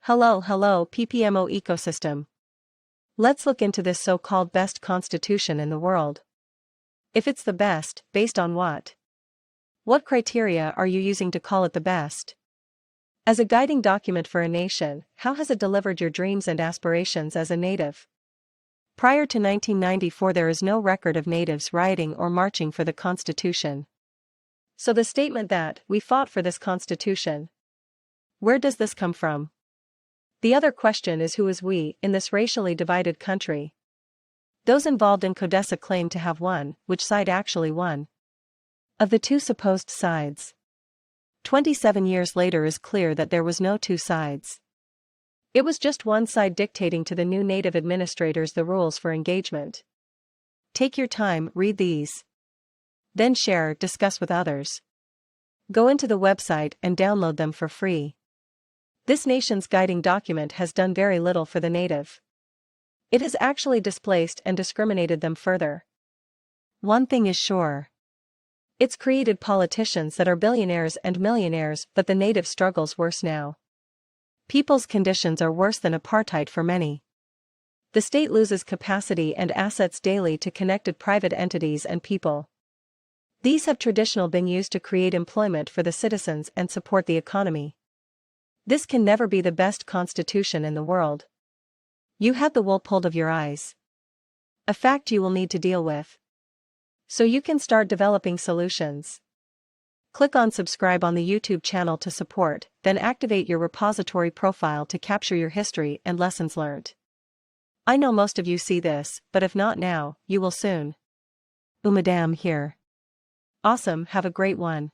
Hello, PPMO ecosystem. Let's look into this so-called best constitution in the world. If it's the best, based on what? What criteria are you using to call it the best? As a guiding document for a nation, how has it delivered your dreams and aspirations as a native? Prior to 1994, there is no record of natives rioting or marching for the Constitution. So the statement that, "we fought for this Constitution," where does this come from? The other question is, who is we, in this racially divided country? Those involved in CODESA claim to have won. Which side actually won? Of the two supposed sides. 27 years later is clear that there was no two sides. It was just one side dictating to the new native administrators the rules for engagement. Take your time, read these. Then share, discuss with others. Go into the website and download them for free. This nation's guiding document has done very little for the native. It has actually displaced and discriminated them further. One thing is sure. It's created politicians that are billionaires and millionaires, but the native struggles worse now. People's conditions are worse than apartheid for many. The state loses capacity and assets daily to connected private entities and people. These have traditionally been used to create employment for the citizens and support the economy. This can never be the best constitution in the world. You had the wool pulled of your eyes. A fact you will need to deal with. So you can start developing solutions. Click on subscribe on the YouTube channel to support, then activate your repository profile to capture your history and lessons learned. I know most of you see this, but if not now, you will soon. uMadam here. Awesome, have a great one.